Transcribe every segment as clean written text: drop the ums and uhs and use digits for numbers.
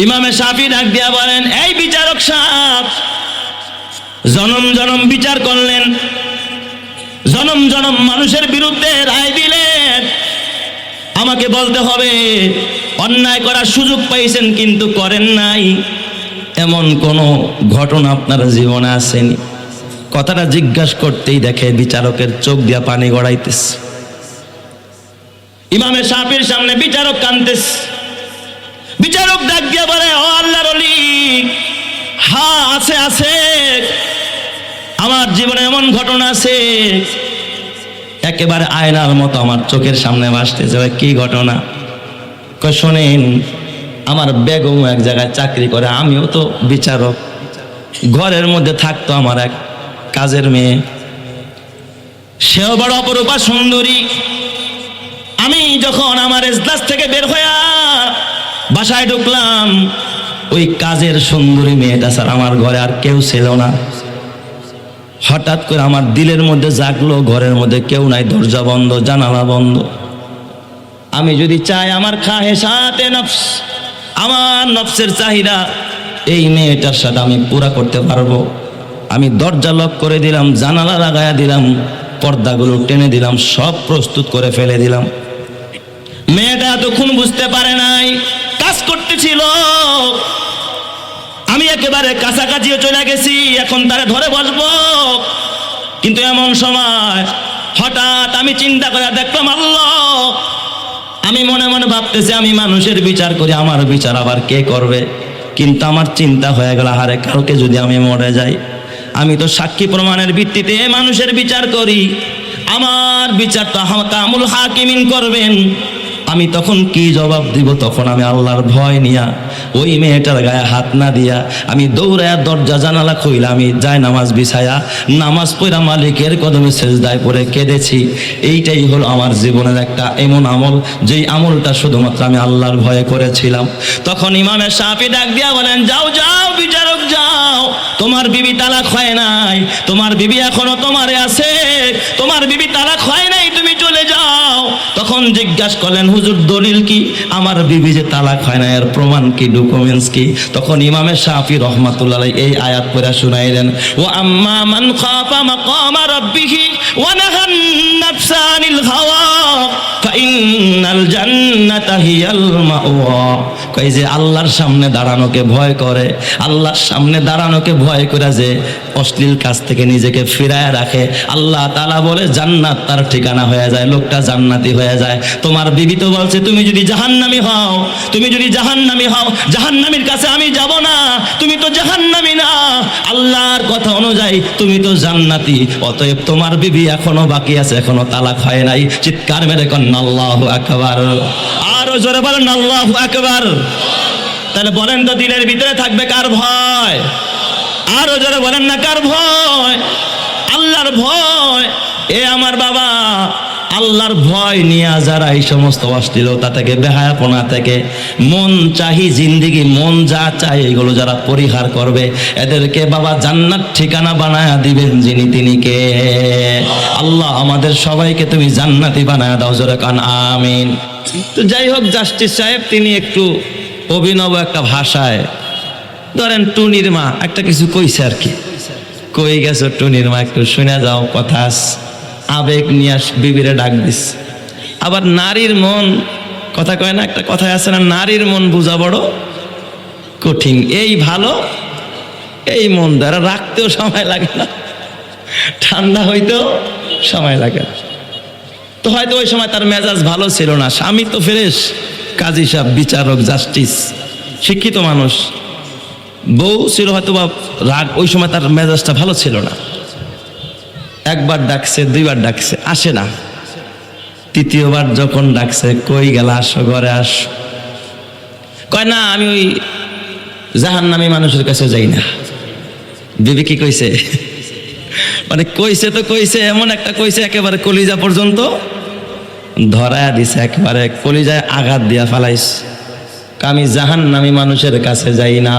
ইমামে শাফি ডাক দিয়া বলেন, এই বিচারক সাহেব, জনম জনম বিচার করলেন, জনম জনম মানুষের বিরুদ্ধে রায় দিলেন, আমাকে বলতে হবে অন্যায় করার সুযোগ পাইছেন কিন্তু করেন নাই, এমন কোনো ঘটনা আপনার জীবনে আসেনি? কথাটা জিজ্ঞাসা করতেই দেখে বিচারকের চোখ দিয়া পানি গড়াইতেছে। ইমামে শাফির সামনে বিচারক কাঁদতেছে। বিচারক ডাক দিয়া বলে, ও আল্লাহর ওলি, হ্যাঁ আছে আছে, আমার জীবনে এমন ঘটনা আছে একেবারে আয়নার মতো আমার চোখের সামনে ভাসতেছে। কি ঘটনা? কই শোনেন, আমার বেগম এক জায়গায় চাকরি করে, আমিও তো বিচারক। ঘরের মধ্যে থাকতো আমার এক কাজের মেয়ে, সেও বড় অপরূপা সুন্দরী। আমি যখন আমার এজলাস থেকে বের হইয়া বাসায় ঢুকলাম, ওই কাজের সুন্দরী মেয়েটা স্যার আমার ঘরে আর কেউ ছিল না। হঠাৎ করে আমার দিলের মধ্যে জাগলো, ঘরের মধ্যে কেউ নাই, দরজা বন্ধ, জানালা বন্ধ। আমি যদি চাই আমার খাহেসাতে নফস, আমার নফসের চাহিদা এই মেয়েটার সাথে আমি পুরা করতে পারবো। আমি দরজা লক করে দিলাম, জানালা লাগায়া দিলাম, পর্দাগুলো টেনে দিলাম, সব প্রস্তুত করে ফেলে দিলাম। মেয়েটা এতক্ষণ বুঝতে পারে নাই, কাজ করতেছিল। আমি একেবারে কাছাকাছিও চলে গেছি, এখন তারে ধরে বসবো। কিন্তু এমন সময় হঠাৎ আমি চিন্তা করে দেখলাম, আল্লাহ, আমি মনে মনে ভাবতেছি আমি মানুষের বিচার করি, আমার বিচার আবার কে করবে? কিন্তু আমার চিন্তা হয়ে গেল, আরে কালকে যদি আমি মরে যাই, আমি তো সাক্ষী প্রমাণের ভিত্তিতে মানুষের বিচার করি, আমার বিচার তো হাকামুল হাকিমিন করবেন। আমি তখন কি জবাব দিব? তখন আমি আল্লাহর ভয় নিয়া ওই মেয়েটার গায়ে হাত না দিয়া আমি দৌড়ায়া দরজা জানালা খুইলা আমি যাই নামাজ বিছায়া নামাজ পড়া মালিকের কদমে সেজদায় পড়ে কেঁদেছি। এইটাই হলো আমার জীবনের একটা এমন আমল, যেই আমলটা শুধুমাত্র আমি আল্লাহর ভয়ে করেছিলাম। তখন ইমামে শাফি ডাক দিয়া বলেন, যাও যাও বিচারক যাও, তোমার বিবি তালাক হয় নাই, তোমার বিবি এখনো তোমারে আছে, তোমার বিবি তালাক হয় নাই, তুমি চলে যাও। তখন জিজ্ঞাসা করলেন, হুজুর দলিল কি? আমার বিবি যে তালাক হয় না এর প্রমাণ কি, ডকুমেন্টস কি? তখন ইমামে শাফি রহমাতুল্লাহ আলাইহি এই আয়াত পড়া শুনাইলেন, ও আম্মা মান খাফা মাকামা রাব্বিহি ওয়া নাহান নাফসা আনিল হাওয়া ফাইন্নাল জান্নাতা হিয়াল মাওয়া। কই যে আল্লাহর সামনে দাঁড়ানোকে ভয় করে, আল্লাহর সামনে দাঁড়ানোকে ভয় করে যে অশ্লীল কাজ থেকে নিজেকে ফিরায় রাখে, আল্লাহ তাআলা বলে জান্নাত তার ঠিকানা হয়ে যায়, লোকটা জান্নাতি হয়ে যায়। তোমার বিবি তো বলছে তুমি যদি জাহান্নামী হও, তুমি যদি জাহান্নামী হও, জাহান্নামীর কাছে আমি যাব না, তুমি তো জাহান্নামী না, আল্লাহর কথা অনুযায়ী তুমি তো জান্নাতি, অতএব তোমার বিবি এখনো বাকি আছে, এখনো তালাক হয় নাই। চিৎকার মেরে কন্যা আল্লাহু আকবার, আরো জোরে বলেন আল্লাহু আকবার। তাহলে বলেন তো দিলের ভিতরে থাকবে কার ভয়? আরো জোরে বলেন না কার ভয়? আল্লাহর ভয়। এ আমার বাবা, আল্লাহর ভয় নিয়ে যারা এই সমস্ত অশ্লীলতা থেকে, বেহায়াপনা থেকে, মন চাহি জিন্দিগি, মন যা চাই এগুলো যারা পরিহার করবে, এদেরকে বাবা জান্নাত ঠিকানা বানায়া দিবেন যিনি, তিনি কে? আল্লাহ আমাদের সবাইকে তুমি জান্নাতি বানায়া দাও, জোরে কান আমিন। তো যাই হোক, জাস্টিস সাহেব তিনি একটু অভিনব একটা ভাষায়, ধরেন টুনির মা একটা কিছু কইছে আর কি, কই গেছো টুনির মা, একটু শুনে যাও কথা। আবেগ নিয়ে বিবিরে ডাক দিস। আবার নারীর মন কথা কয় না, একটা কথায় আছে না, নারীর মন বোঝা বড় কঠিন। এই ভালো, এই মন দ্বারা রাখতেও সময় লাগে না, ঠান্ডা হইতেও সময় লাগে। তো হয়তো ওই সময় তার মেজাজ ভালো ছিল না, স্বামী তো ফ্রেশ, কাজী সাহেব, বিচারক, জাস্টিস, শিক্ষিত মানুষ, বউ ছিল হয়তো বা রাগ, ওই সময় তার মেজাজটা ভালো ছিল না। একবার ডাকছে, দুইবার ডাকছে, আসে না। তৃতীয়বার যখন ডাকছে, কই গেল, আসো ঘরে আসো। কয় না, আমি ওই জাহান্নামী মানুষের কাছে যাই না। বিবি কি কইছে? মানে কইছে তো কইছে, এমন একটা কইছে একেবারে কলিজা পর্যন্ত ধরায়া দিছে, একেবারে কলিজায় আঘাত দিয়া ফালাইছে। আমি জাহান্নামী মানুষের কাছে যাই না।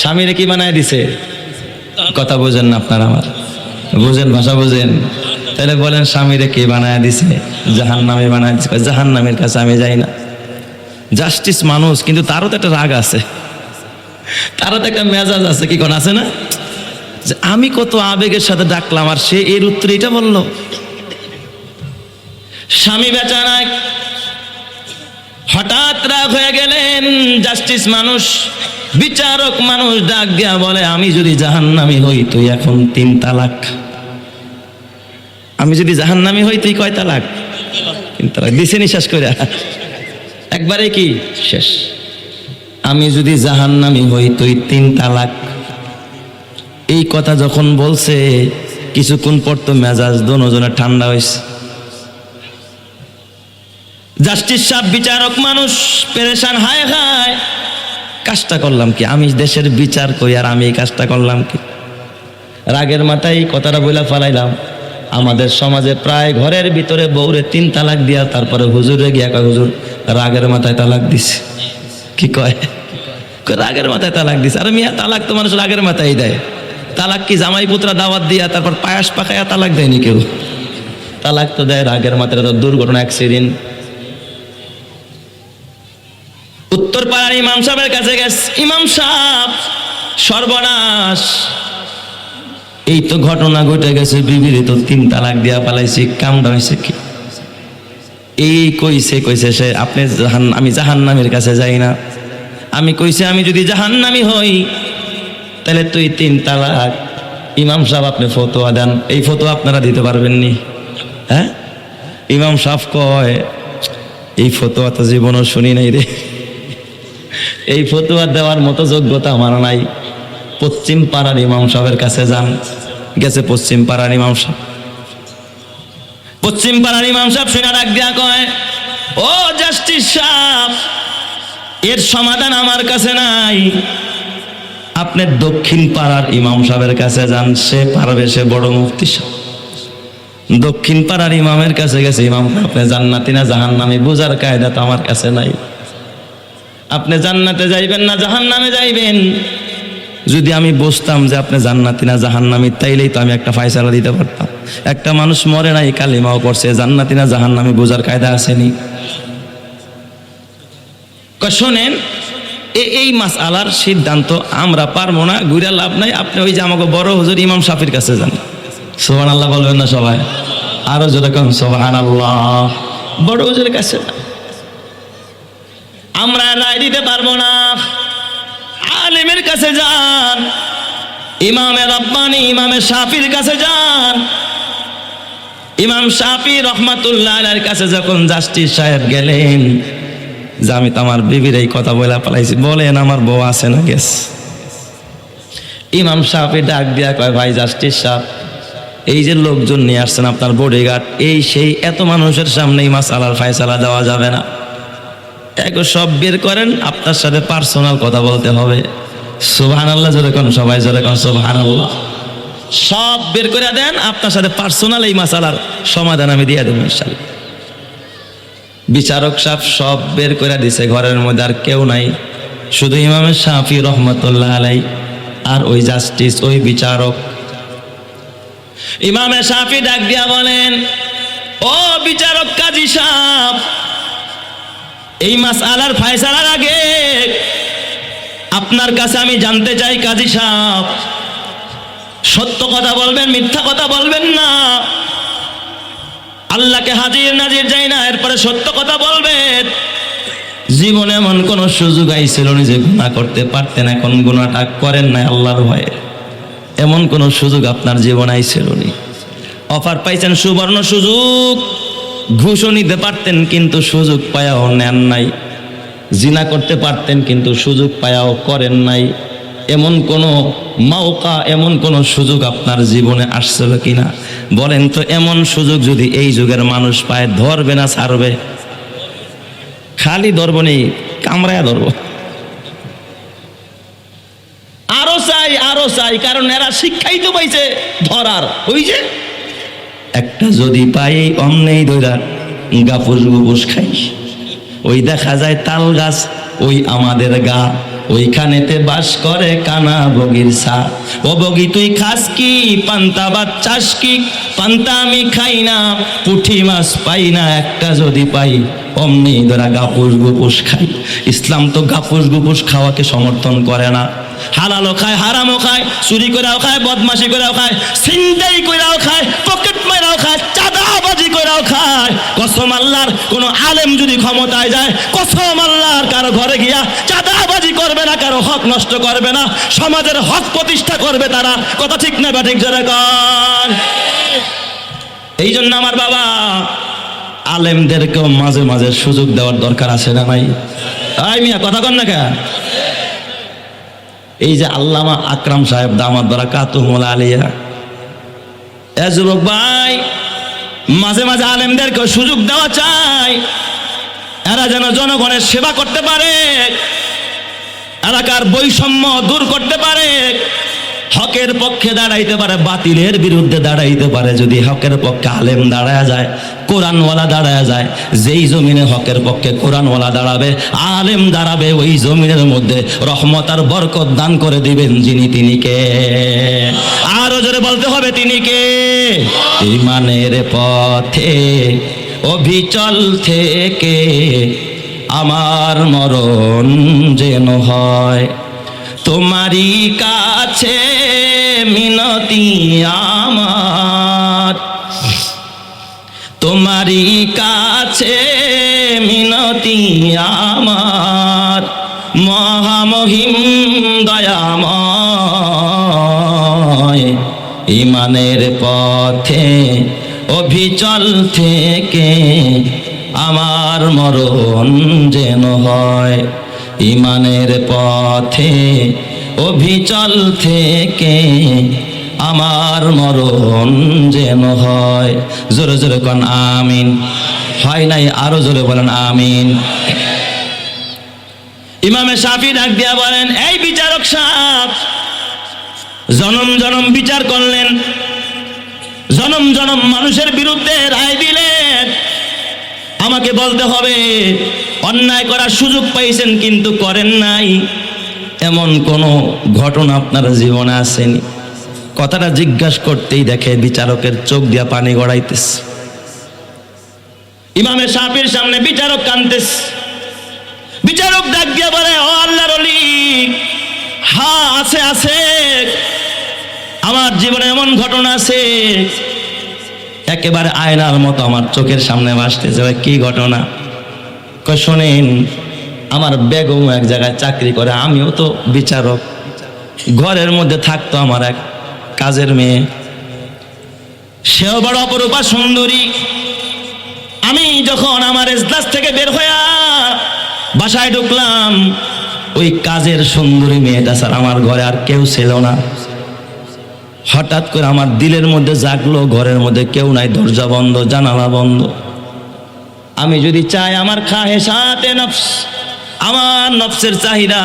স্বামীরে কি বানায় দিছে? কথা বোঝেন না আপনারা, আমার বুঝেন, ভাষা বুঝেন? তাহলে বলেন স্বামীরে কে বানায় দিছে? জাহান্নামী বানায় দিছে। জাহান্নামীর কাছে আমি যাই না। জাস্টিস মানুষ, কিন্তু তারও তো একটা রাগ আছে, তারও তো একটা মেজাজ আছে, কি কোন আছে না? যে আমি কত আবেগের সাথে ডাকলাম আর সে এর উত্তর এটা বলল। স্বামী বেচারায় হঠাৎ রাগ হয়ে গেলেন। জাস্টিস মানুষ, বিচারক মানুষ ডাক দিয়া বলে, আমি যদি জাহান্নামী হই তুই এখন 3 তালাক। আমি যদি জাহান্নামী হই তুই কয় তালাক? 3 তালাক দিছে নি শেষ করে একবারে কি শেষ। আমি যদি জাহান্নামী হই তুই 3 তালাক। এই কথা যখন বলছে কিছুক্ষণ পর তো মেজাজ দোনোজনের ঠান্ডা হয়েছে। জাস্টিস সাহেব বিচারক মানুষ পেরেশান, হায় হায় কাজটা করলাম কি, আমি দেশের বিচার করি আর আমি এই কাজটা করলাম কি। রাগের মাথায় এই কথাটা বইলা ফালাইলাম। আমাদের সমাজে প্রায় ঘরের ভিতরে বউরে 3 তালাক দিয়া তারপরে হুজুরে গিয়া কয়, হুজুর রাগের মাথায় তালাক দিছে। কি কয়? রাগের মাথায় তালাক দিছে। আরে মিয়া, তালাক তো মানুষ রাগের মাথায় দেয়। তালাক কি জামাই পুত্রা দাওয়াত দিয়া তারপর পায়াস পাকায়া তালাক দেয়নি কেউ? তালাক তো দেয় রাগের মাথায়, তো দুর্ঘটনা, অ্যাক্সিডেন্ট। উত্তর পাড়ার ইমাম সাহেবের কাছে গেছে। ইমাম সাহেব, সর্বনাশ, এই তো ঘটনা ঘটে গেছে, বিবির তো 3 তালাক দিয়া পালাইছি, কামটা হয়েছে কি? এই কইছে সে আপনি আমি জাহান্নামের কাছে যাই না। আমি কইছে আমি যদি জাহান্নামী হই তাহলে তুই 3 তালাক। ইমাম সাহেব আপনি ফতোয়া দেন। এই ফতোয়া আপনারা দিতে পারবেন নি? হ্যাঁ, ইমাম সাহেব কয় এই ফতোয়া তো জীবনও শুনি নাই রে, এই ফতোয়া দেওয়ার মতো যোগ্যতা আমার নাই। পশ্চিম পাড়ার ইমাম সাহেবের কাছে যান। গেছে পশ্চিম পাড়ার ইমাম সাহেব। পশ্চিম পাড়ার ইমাম সাহেব শুনে ডাক দিয়া কয়, ও জাস্টিস সাহেব, এর সমাধান আমার কাছে নাই, আপনি দক্ষিণ পাড়ার ইমাম সাহেবের কাছে যান, সে পারবে, সে বড় মুফতি সাহেব। দক্ষিণ পাড়ার ইমামের কাছে গেছে। ইমাম, আপনি জান্নাতি না জাহান্নামী বোঝার কায়দা তো আমার কাছে নাই। আপনি জান্নাতে যাইবেন না জাহান্নামে যাইবেন? যদি আমি বুঝতাম যে আপনি জান্নাতি না জাহান্নামী, তাইলেই তো আমি একটা ফায়সালা দিতে পারতাম। একটা মানুষ মরে নাই, কালিমাও পড়ছে, জান্নাতি না জাহান্নামী বোঝার কায়দা আসেনি। শোনেন, এই মাসআলার সিদ্ধান্ত আমরা পারবো না, ঘুরে লাভ নাই। আপনি ওই যে আমাকে বড় হুজুর ইমাম শাফির কাছে যান। সুবহানাল্লাহ বলবেন না সবাই? আরো যেরকম সুবহানাল্লাহ। বড় হুজুরের কাছে আমরা রায় দিতে পারবো না। আলেমের কাছে যান, ইমামে রব্বানি ইমামে শাফির কাছে যান। ইমাম শাফি রহমাতুল্লাহ আলাইহির কাছে যখন জাস্টিস সাহেব গেলেন, যে আমি তো আমার বিবির এই কথা বলে পালাইছি, বলেন আমার বউ আছে না গেস? ইমাম শাফি ডাক দিয়া কয়, ভাই জাস্টিস সাহেব, এই যে লোকজন নিয়ে আসছেন আপনার বডিগার্ড, এই সেই এত মানুষের সামনে এই মাসআলার ফায়সালা দেওয়া যাবে না। সব বের করেন, আপনার সাথে পার্সোনাল কথা বলতে হবে। সুবহানাল্লাহ যেরকম, সবাই যেরকম সুবহানাল্লাহ। সব বের করে দেন, আপনার সাথে পার্সোনাল এই মাসআলার সমাধান আমি দিয়ে দেবো ইনশাআল্লাহ। বিচারক সাহেব সব বের করে দিছে, ঘরের মধ্যে আর কেউ নাই, শুধু ইমাম শাফি রহমাতুল্লাহ আলাইহি আর ওই জাস্টিস, ওই বিচারক। ইমাম শাফি ডাক দিয়া বলেন, ও বিচারক কাজী সাহেব, এই মাসআলার ফয়সালার আগে আপনার কাছে আমি জানতে চাই, কাজী সাহেব, সত্য কথা বলবেন, মিথ্যা কথা বলবেন না। আল্লাহকে হাজির নাজির যাই না, এরপরে সত্য কথা বলবেন। জীবনে এমন কোন সুযোগ আইছিল না যে গুনাহ করতে পারতেন, এখন গুনাহটা করেন না আল্লাহর ভয়ে? এমন কোন সুযোগ আপনার জীবনে আইছিল না? অফার পাইছেন, সুবর্ণ সুযোগ, ঘুষও নিতে পারতেন কিন্তু সুযোগ পায়াও নেন নাই। জিনা করতে পারতেন কিন্তু সুযোগ পায়াও করেন নাই। এমন কোন মাওকা, এমন কোন সুযোগ আপনার জীবনে আসছিল কিনা বলেন তো? এমন সুযোগ যদি এই যুগের মানুষ পায়, ধরবে না ছাড়বে? খালি ধরবো নেই, কামড়ায়া ধরবো। আরো চাই, আরো চাই, কারণ এরা শিক্ষাই তো পাইছে ধরার। ওই যে একটা যদি পাই অমনেই ধরা গাপুস গুপুস খাই। ওই দেখা যায় তাল গাছ, ওই আমাদের গা, ওইখানেতে বাস করে কানা বগির ছা। ও বগি তুই খাস কি পান্তা ভাত চাস কি? পান্তা আমি খাই না, পুঁটি মাছ পাই না, একটা যদি পাই অমনি ধরা গাপুস গুপুস খাই। ইসলাম তো গাপুস গুপুস খাওয়াকে সমর্থন করে না। হালালও খায়, হারামও খায়, চুরি করেও খায়, বদমাশি করেও খায়, ছিনতাই করেও খায়, পকেট মারাও খায়, চাঁদাবাজি করেও খায়। কসম আল্লাহর, কোন আলেম যদি ক্ষমতায় যায়, কসম আল্লাহর কারো ঘরে গিয়া চাঁদাবাজি করবে না, কারো হক নষ্ট করবে না, সমাজের হক প্রতিষ্ঠা করবে তারা। কথা ঠিক না বা ঠিক জোরে কর। এই জন্য আমার বাবা, আলেমদেরকেও মাঝে মাঝে সুযোগ দেওয়ার দরকার আছে না নাই? আই মিয়া কথা কন না কে? এই যে আল্লামা আকরাম সাহেব দামাত বারাকাতুহুল আলিয়া, এ যুবক ভাই, মাঝে মাঝে আলেমদেরকেও সুযোগ দেওয়া চাই, এরা যেন জনগণের সেবা করতে পারে, এলাকার বৈষম্য দূর করতে পারে, হকের পক্ষে দাঁড়াইতে পারে, বাতিলের বিরুদ্ধে দাঁড়াইতে পারে। যদি হকের পক্ষে আলেম দাঁড়ায় যায়, কোরআনওয়ালা দাঁড়ায় যায়, যেই জমিনে হকের পক্ষে কোরআনওয়ালা দাঁড়াবে, আলেম দাঁড়াবে, ওই জমিনের মধ্যে রহমত আর বরকত দান করে দিবেন যিনি, তিনি কে? আরো জোরে বলতে হবে, তিনি কে? ঈমানের পথে অবিচল থেকে আমার মরণ যেন হয়, তোমারই কাছে মিনতি আমার, তোমারই কাছে মিনতি আমার, মহামহিম দয়াময়। ঈমানের পথে অবিচল থেকে আমার মরণ যেন হয়, ঈমানের পথে অবিচল থেকে আমার মরণ যেন হয়। জোরে জোরে কোন আমিন। হয় নাই? আরো জোরে বলেন আমিন। ইমামে শাফি ডাক দিয়া বলেন, এই বিচারক সাহেব, জনম জনম বিচার করলেন, জনম জনম মানুষের বিরুদ্ধে রায় দিলেন, আমাকে বলতে হবে অন্যায় করার সুযোগ পাইছেন কিন্তু করেন নাই, এমন কোন ঘটনা আপনার জীবনে আসেনি? কথাটা জিজ্ঞাসা করতেই দেখে বিচারকের চোখ দিয়া পানি গড়াইতেছে। ইমামে শাফির সামনে বিচারক কাঁদতেছে। বিচারক ডাক দিয়া বলে, ও আল্লাহর ওলি, হ্যাঁ আছে আছে, আমার জীবনে এমন ঘটনা আছে একেবারে আয়নার মতো আমার চোখের সামনে ভাসতেছে। কি ঘটনা? কই শোনেন, আমার বেগম এক জায়গায় চাকরি করে, আমিও তো বিচারক। ঘরের মধ্যে থাকতো আমার এক কাজের মেয়ে, সেও বড় অপরূপা সুন্দরী। আমি যখন আমার এজলাস থেকে বের হইয়া বাসায় ঢুকলাম, ওই কাজের সুন্দরী মেয়েটা স্যার আমার ঘরে আর কেউ ছিল না। হঠাৎ করে আমার দিলের মধ্যে জাগলো, ঘরের মধ্যে কেউ নাই, দরজা বন্ধ, জানালা বন্ধ। আমি যদি চাই আমার খাহেসাতে নফস, আমার নফসের চাহিদা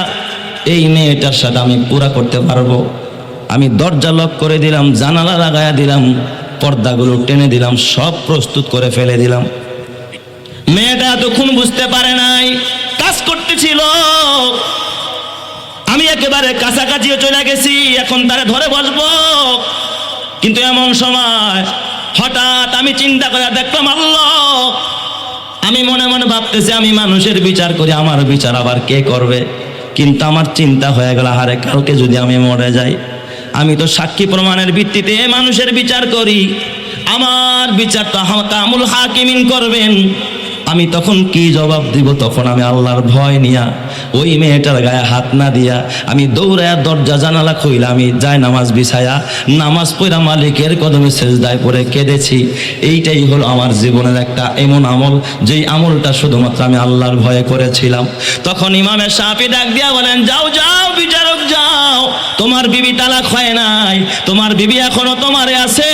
এই মেয়েটার সাথে আমি পুরা করতে পারবো। আমি দরজা লক করে দিলাম, জানালা লাগাইয়া দিলাম, পর্দাগুলো টেনে দিলাম, সব প্রস্তুত করে ফেলে দিলাম। মেয়েটা এতক্ষণ বুঝতে পারে নাই, কাজ করতেছিল। আমি একেবারে কাছাকাছিও চলে গেছি, এখন তারে ধরে বসবো। কিন্তু এমন সময় হঠাৎ আমি চিন্তা করে দেখলাম, আল্লাহ, আমি মনে মনে ভাবতেছি আমি মানুষের বিচার করি, আমার বিচার আবার কে করবে? কিন্তু আমার চিন্তা হয়ে গেল, হারে কালকে যদি আমি মরে যাই, আমি তো সাক্ষী প্রমাণের ভিত্তিতে মানুষের বিচার করি, আমার বিচারটা কামুল হাকিমিন করবেন। আমি তখন কি জবাব দিব? তখন আমি আল্লাহর ভয় নিয়া ওই মেয়েটার গায়ে হাত না দিয়া আমি দৌড়ায়া দরজা জানালা খুইলা আমি যাই নামাজ বিছায়া নামাজ পড়া মালিকের কদমে সেজদায় পড়ে কেঁদেছি। এইটাই হলো আমার জীবনের একটা এমন আমল, যেই আমলটা শুধুমাত্র আমি আল্লাহর ভয়ে করেছিলাম। তখন ইমামে শাফি ডাক দিয়া বলেন, যাও যাও বিচারক যাও, তোমার বিবি তালাক হয় নাই, তোমার বিবি এখনো তোমারে আছে,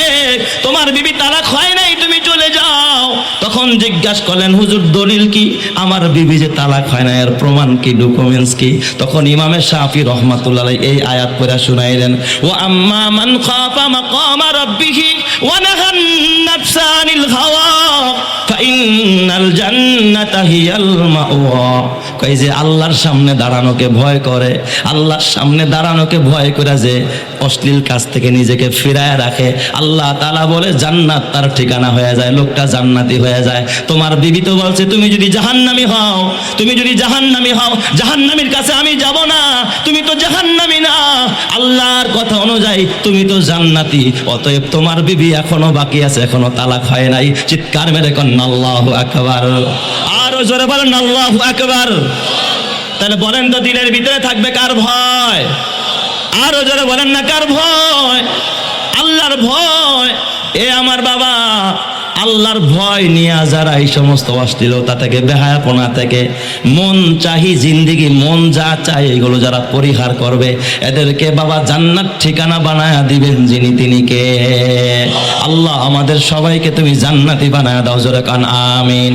তোমার বিবি তালাক হয় নাই, তুমি চলে যাও। তখন জিজ্ঞাসা করলেন, হুজুর দলিল কি? আমার বিবি যে তালাক হয় না এর প্রমাণ কি, ডকুমেন্টস কি? তখন ইমামে শাফি রহমাতুল্লাহ আলাইহি এই আয়াত পড়া শুনাইলেন, ওয়া আম্মা মান খাফা মাকামা রাব্বিহি ওয়া নাহান নাফসা আনিল হাওয়া ফাইন্নাল জান্নাতা হিয়াল মাওয়া। এই যে আল্লাহর সামনে দাঁড়ানোকে ভয় করে, আল্লাহর সামনে দাঁড়ানোকে ভয় করে যে অশ্লীল কাজ থেকে নিজেকে ফিরায় রাখে, আল্লাহ তাআলা বলে জান্নাত তার ঠিকানা হয়ে যায়, লোকটা জান্নাতি হয়ে যায়। তোমার বিবি তো বলছে তুমি যদি জাহান্নামী হও, তুমি যদি জাহান্নামী হও, জাহান্নামীর কাছে আমি যাব না, তুমি তো জাহান্নামী না, আল্লাহর কথা অনুযায়ী তুমি তো জান্নাতি, অতএব তোমার বিবি এখনো বাকি আছে, এখনো তালাক হয় নাই। চিৎকার মেরে কন্না আল্লাহু আকবার, আরো জোরে বলেন আল্লাহু আকবার। তাহলে বলেন তো দিলের ভিতরে থাকবে কার ভয়? আরো জোরে বলেন না কার ভয়? আল্লাহর ভয়। এ আমার বাবা, আল্লাহর ভয় নিয়ে যারা এই সমস্ত অশ্লীলতা থেকে, বেহায়াপনা থেকে, মন চাহি জিন্দিগি, মন যা চায় এগুলো যারা পরিহার করবে, এদেরকে বাবা জান্নাত ঠিকানা বানায়া দিবেন যিনি, তিনি কে? আল্লাহ আমাদের সবাইকে তুমি জান্নাতি বানায়া দাও, জোরে কান আমিন।